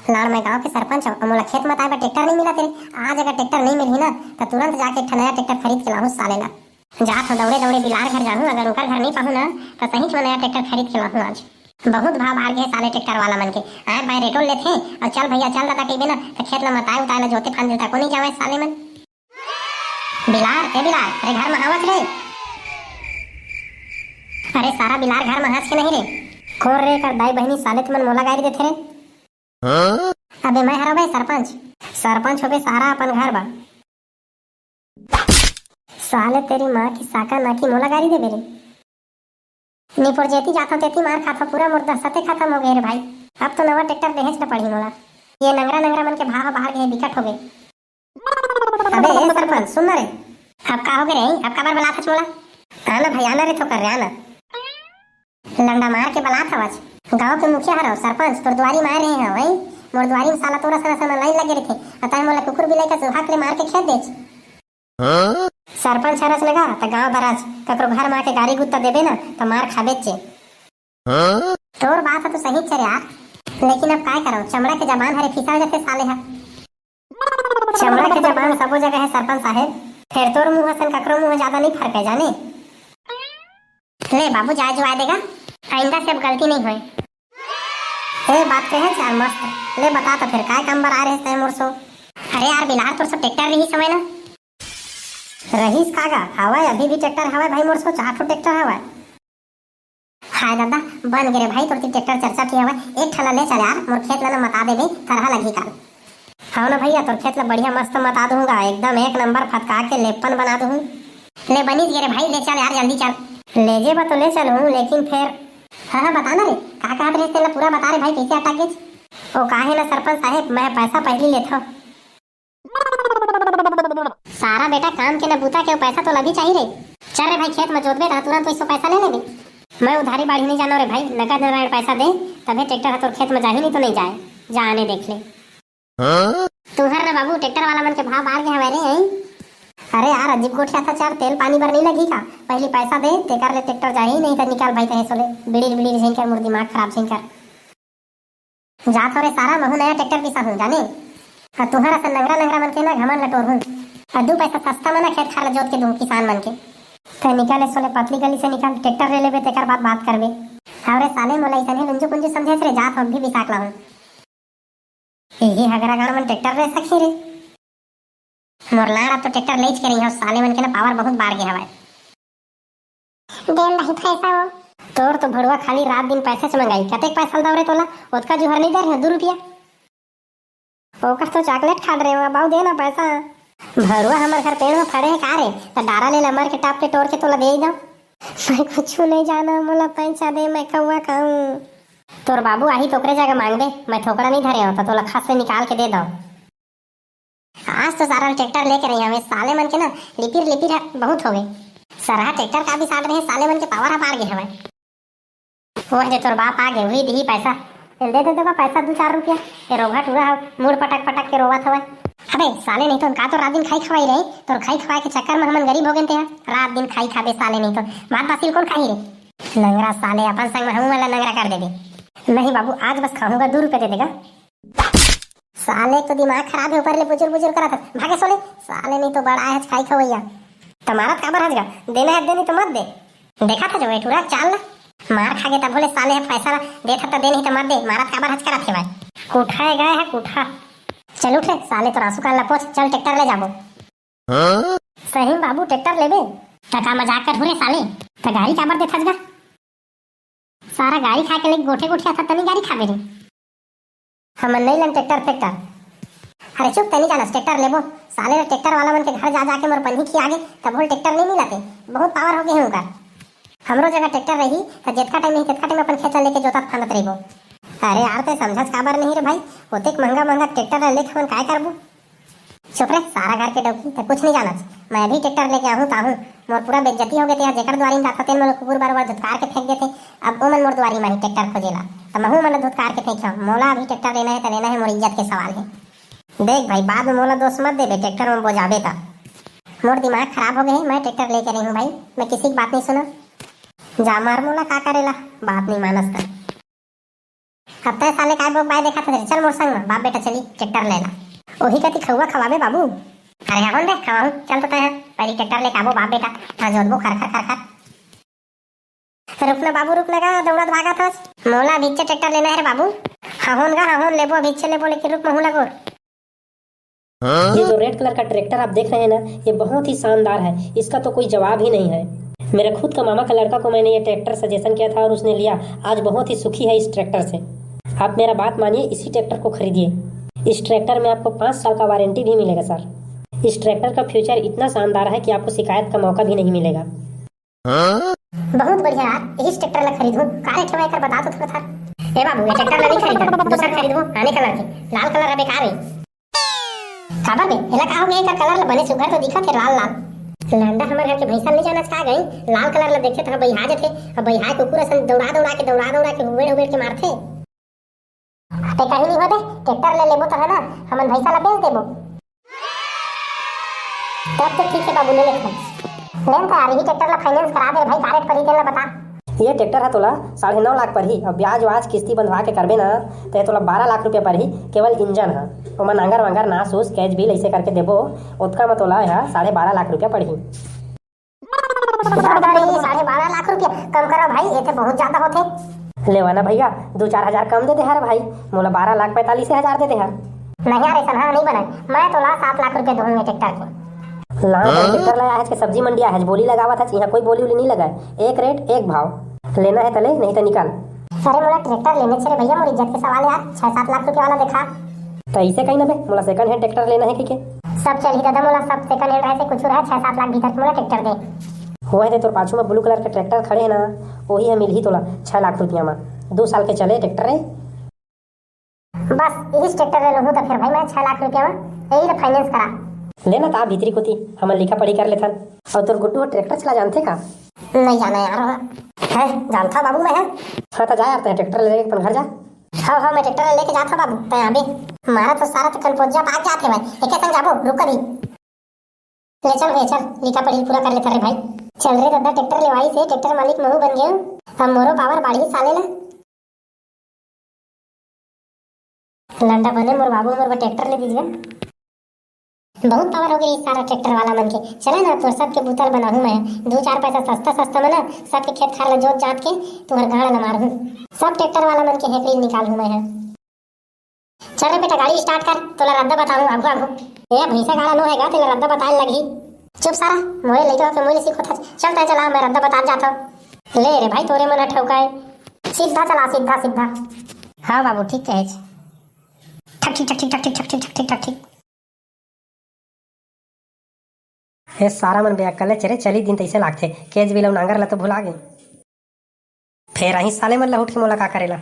लाड़ मैं गांव के सरपंच हूँ, मोला खेत में ताए ट्रैक्टर नहीं मिला तेरे। आज अगर ट्रैक्टर नहीं मिली ना तो तुरंत जाके एक नया ट्रैक्टर खरीद के लाऊं साले ला। जात हूँ दौड़े दौड़े बिलार घर जाऊँ, अगर उनका घर नहीं पाऊँ ना तो सही में नया ट्रैक्टर खरीद के लाऊं आज। बहुत भाव भाड़ गए साले ट्रैक्टर वाला मन के। आए भाई रेटोल लेते और चल भैया चल दादा कही ना तो खेत में मताए उताए जोते फान देता को नहीं जावे साले मन। बिलार ए बिलार, अरे घर में हवस रे। अरे सारा बिलार घर में हंस के नहीं रे, खोर रे कर दाई बहनी साले तुमन मोला गाड़ी देथे रे। अबे मैं हरा भाई सरपंच, सरपंच होबे सारा अपन घर बा। साले तेरी माँ की साका ना की मोला गाड़ी दे बेरे। निपुर जेती जाता तेती मार खाता पूरा मुर्दा सते खत्म हो गए रे भाई। अब तो नवा ट्रैक्टर देहेच न पड़ी मोला। ये नंगरा नंगरा मन के भाव बाहर गए बिकट हो गए। अबे ए सरपंच सुन रे, अब का हो गए रे, अब का बार बुलात हच मोला? आना भाई आना रे, तो कर रे आना। लंडा मार के बुलात हवच। गांव के मुखिया हरो सरपंच तोर द्वारी मार रहे हैं भाई। मोर द्वारी में साला तोरा सना लाइन लगे रखे, अतः मोला कुकुर बिलाई का सुहाग ले मार के खेत देच। सरपंच हरस लगा त गांव भराज ककरो घर में आके गाड़ी गुत्ता देबे ना तो मार खाबे चे। तोर बात है तो सही चरे यार, लेकिन अब काय करो, चमड़ा के जबान हरे फिसल जाते साले हा। चमड़ा के जबान सबो जगह है सरपंच साहेब, फिर तोर मुंह सन ककरो मुंह ज्यादा नहीं फर्क है जाने। ले बाबू जाए जो आए देगा, आइंदा से अब गलती नहीं होए। ए बात कहे चार मस्त ले बता तो फिर काय काम बर आ रहे तय मोर सो। अरे यार बिलार तोर सब ट्रैक्टर रही समय ना रहीस कागा हवाए, अभी भी ट्रैक्टर हवाए भाई मोर सो 4 ठो ट्रैक्टर हवाए। हाय दादा बन गिरे भाई तोर ट्रैक्टर चर्चा की हवाए। एक ठला ले चल यार, मोर खेत ला मता देबे तरह लगी काल। हाँ ना भैया तोर खेत ला बढ़िया मस्त मता दूंगा, एकदम एक नंबर फटका के लेपन बना दूं। ले बनी गिरे भाई, ले चल यार जल्दी चल। ले जे बा तो ले चलूं, लेकिन फिर हाँ बताना रे का कहत रहे तेला पूरा बता रे भाई, कैसे अटक गए। ओ काहे ना सरपंच साहेब मैं पैसा पहली लेता। सारा बेटा काम के न बूता के पैसा तो लगी चाहिए रे। चल रे भाई खेत में जोतबे रहा तुरंत पैसा पैसा ले लेबे। मैं उधारी बाड़ी नहीं जाना रे भाई, नगद नारायण पैसा दे तभी ट्रैक्टर तोर खेत में जाही, नहीं तो नहीं जाए। जा आने देख ले तुहर ना बाबू ट्रैक्टर वाला मन के भाव बाहर गए हमारे यहीं। अरे यार अजीब गोठिया था चार, तेल पानी भर नहीं लगी का, पहली पैसा दे तेकर ले ट्रैक्टर जाही, नहीं तो निकाल भाई तहे सोले बिड़ी बिड़ी झिंकर मुर दिमाग खराब झिंकर। जा तो रे सारा महू नया ट्रैक्टर पिसा हूँ जाने। तुहरा से नंगरा नंगरा मन के ना घमन लटोर हूँ, और 2 पैसा सस्ता मना खेत खाला जोत के दूं किसान मन के। तो निकाले सोले पतली गली से निकाल ट्रैक्टर ले लेबे तेकर बाद बात करबे। अरे साले मोला इसने लुंजू कुंजू समझे रे, जात हम भी बिसाक लाऊं। ये हगरा गाड़ मन ट्रैक्टर रे सखी रे मोर लाड़ा तो ट्रैक्टर लेच के रही हो, साले मन के ना पावर बहुत बाढ़ गए हवाए। देन नहीं पैसा हो तोर तो भड़वा खाली रात दिन पैसे से मंगाई, कतेक पैसा दौरे तोला ओतका जुहर नहीं दे रहे 2 रुपया। ओकर तो चॉकलेट खा रहे हो बाऊ दे ना पैसा। भड़वा हमारे घर पेड़ में फड़े है का रे, तो डारा ले नंबर के टाप के तोड़ के तोला दे दो। मैं कुछ नहीं जाना, मोला पैसा दे मैं कौवा खाऊं। तोर बाबू आही तोकरे जगह मांग दे, मैं ठोकरा नहीं धरे हो तो तोला खास से निकाल के दे दो। आज तो सारा ट्रैक्टर लेके रही हमें, साले मन के ना लिपिर लिपिर बहुत हो गए। सारा ट्रैक्टर का भी साथ रहे, साले मन के पावर पार गए हमें। वो जे तोर बाप आ गए वही दी पैसा दे दे देगा पैसा 2-4 रुपया। ये रोगा टूरा मुड़ पटक पटक के रोवा था। अबे साले नहीं तो का तो रात दिन खाई खवाई रहे, तो खाई खवाई के चक्कर में हम गरीब हो गए थे। रात दिन खाई खाबे साले नहीं तो बात बासिल कौन खाई रे। नंगरा साले अपन संग में हम वाला नंगरा कर देबे। नहीं बाबू आज बस खाऊंगा 2 रुपये दे देगा। साले तो दिमाग खराब है, ऊपर ले बुजुर्ग बुजुर्ग करा था भागे सोले। साले नहीं तो बड़ा है खाई खवैया, तुम्हारा काबर हज गा देना है देनी तो मत दे। देखा था जो बेटूरा चाल ना मार खा गए तब बोले साले है पैसा देता तो दे नहीं तो मत दे, मारा काबर हज करा थे भाई। कुठा गए है कुठा। चल उठे साले तो आंसू का लपोच, चल ट्रैक्टर ले जाबो। सही बाबू ट्रैक्टर लेबे टका मजाक कर हुरे साले, तो गाड़ी काबर देता गा। सारा गाड़ी खा के ले गोठे गोठिया था तनी गाड़ी खाबे रे। हम नहीं लन ट्रैक्टर। अरे चुप तनी जाना ट्रैक्टर लेबो। साले ट्रैक्टर वाला मन के घर जा जाके मोर पंजी की आगे तब बोल ट्रैक्टर नहीं मिलाते, बहुत पावर हो गए हैं उनका। हमरो जगह ट्रैक्टर रही तो जितना टाइम नहीं तितना टाइम अपन खेत लेके जोतात फानत रहिबो। अरे यार ते समझस काबर नहीं रे भाई, होते महंगा महंगा ट्रैक्टर लेके हम काय करबो। चुप रे सारा घर के डौकी तो कुछ नहीं जानत। मैं भी ट्रैक्टर लेके आहूं ताहूं मोर पूरा बेइज्जती हो गए थे। जेकर द्वारी में जाता तेन मोला कुकुर बार धुतकार के फेंक देते। अब ओ मन मोर द्वारी में ही ट्रैक्टर खोजेला तो महू मन धुतकार के फेंक। मोला अभी ट्रैक्टर लेना है तो लेना है, मोर इज्जत के सवाल है। देख भाई बाद में मोला दोस्त मत देबे, ट्रैक्टर में बोझाबे ता मोर दिमाग खराब हो गए। मैं ट्रैक्टर लेके रही हूँ भाई, मैं किसी की बात नहीं सुना। जा मार मोला का करेला बात नहीं मानस था। अब तय साले काय बोक बाय देखा था, चल मोर संग में बाप बेटा चली ट्रैक्टर लेना। ओही कति खौवा खवाबे बाबू। अरे हवन दे खवाऊं, चल तो तय पहले ट्रैक्टर लेके आबो बाप बेटा, ता जोतबो खरखर खरखर। रुकना बाबू रुकना का दौड़त भागा था, मोला बीचे ट्रैक्टर लेना है रे बाबू। हवन गा हवन लेबो बीचे लेबो, लेकिन रुक महू लगो। ये जो रेड कलर का ट्रैक्टर आप देख रहे हैं ना, ये बहुत ही शानदार है, इसका तो कोई जवाब ही नहीं है। मेरे खुद का मामा का लड़का को मैंने ये ट्रैक्टर सजेशन किया था और उसने लिया, आज बहुत ही सुखी है इस ट्रैक्टर से। आप मेरा बात मानिए, इसी ट्रैक्टर को खरीदिए। इस ट्रैक्टर में आपको 5 साल का वारंटी भी मिलेगा सर। इस ट्रैक्टर का फ्यूचर इतना शानदार है कि आपको शिकायत का मौका भी नहीं मिलेगा। बहुत बढ़िया यार, इस ट्रैक्टर ला खरीदूं। का रेट है कर बता तो थोड़ा था। ए बाबू ये ट्रैक्टर ला नहीं खरीदा, दूसरा खरीदबो आने कलर के। लाल कलर है बेकार है। काबर बे एला का हो गया, एकर कलर ला बने सुघर तो दिखत है लाल लाल। लंडा हमर घर के भैंसा नहीं जाना का गई, लाल कलर ला देखे तो बैहा जथे, अब बैहा कुकुर असन दौड़ा दौड़ा के हुबेड़ के मारथे। ते कहीं नहीं होदे, ट्रैक्टर ले लेबो तो है ना, हमन भैंसा ला बेच देबो। तब तो ठीक है बाबू ले लेथन। लेन का रही ट्रैक्टर ला फाइनेंस करा दे भाई, का रेट पड़ी तेला बता। ये ट्रैक्टर है तोला 9.5 लाख पर ही, अब ब्याज वाज किस्ती बंधवा के करबे ना तो ये तोला 12 लाख रुपया पर ही। केवल इंजन है ओमा नांगर वांगर नास उस कैच बिल ऐसे करके देबो, उतका में तोला यह 12.5 लाख रुपया पड़ी। 12.5 लाख रुपया कम करो भाई, ये तो बहुत ज्यादा होते। लेवा ना भैया 2-4 हजार कम दे दे हर भाई, मोला 12,45,000 दे दे हर। नहीं यार ऐसा नहीं बना, मैं तोला 7 लाख रुपया दूंगा ट्रैक्टर के। ट्रैक्टर लाया है, सब्जी मंडी है, बोली लगावा था, यहाँ कोई बोली उली नहीं लगा है। एक रेट एक भाव, लेना है तले नहीं तो निकाल। अरे मोला ट्रैक्टर लेने छे भैया, मोर इज्जत के सवाल यार। 6-7 लाख रुपया वाला देखा तो ऐसे कहीं ना बे, मोला सेकंड हैंड ट्रैक्टर लेना है कि सब चल ही दादा, मोला सब सेकंड हैंड रहे कुछ रहे 6-7 लाख भीतर मोला ट्रैक्टर दे। हुआ है तो पाछू में ब्लू कलर के ट्रैक्टर खड़े है ना, वही है मिल ही तोला 6 लाख रुपया में। 2 साल के चले ट्रैक्टर है, बस इस ट्रैक्टर ले लूँ तो फिर भाई मैं 6 लाख रुपया में यही फाइनेंस करा लेना था। भीतरी कोती हम लिखा पढ़ी कर लेथन। और तोर गुड्डू ट्रैक्टर चला जानते का? नहीं जाना यार है, जानता बाबू मैं है। हाँ तो जा यार, ट्रैक्टर ले अपन घर जा। हाँ मैं ट्रैक्टर लेके जाता बाबू, तय अबे मारा तो सारा तो कलपोजा पाक जाते भाई, एके संग जाबो रुक करी। ले चल भैया चल, लिखा पढ़ी पूरा कर लेता रे भाई। चल रे दादा, ट्रैक्टर लेवाई से ट्रैक्टर मालिक महू बन गए, हम मोरो पावर बाड़ी साले ला। लंडा बने मोर बाबू, मोर ट्रैक्टर ले दीजिए। बहुत पावर हो गई इस सारा ट्रैक्टर वाला मन के। चले ना तो सबके बुतल बनाहूं मैं, 2-4 पैसा सस्ता में ना सबके खेत खार ला जोत जात के तुम्हारे गाड़ा ला मारूं, सब ट्रैक्टर वाला मन के हेकड़ी निकालूं मैं है। चल बेटा गाड़ी स्टार्ट कर, तोला रद्दा बताऊं आगू आगू। ए भैंसा गाड़ा नो हैगा, तेला रद्दा बताए लगी। चुप सारा, मोरे लइका के मोरे सीखो था। चल चला मैं रद्दा बता जाता हूं। ले रे भाई तोरे मन ठौकाए, सीधा चला सीधा। हाँ बाबू ठीक कहे, ठक। ये सारा मन बेअक्कल है, चले चली दिन तैसे लागथे, केज बिल नांगर ला तो भुला गए। फिर अही साले मन ला उठ के मोला का करेला।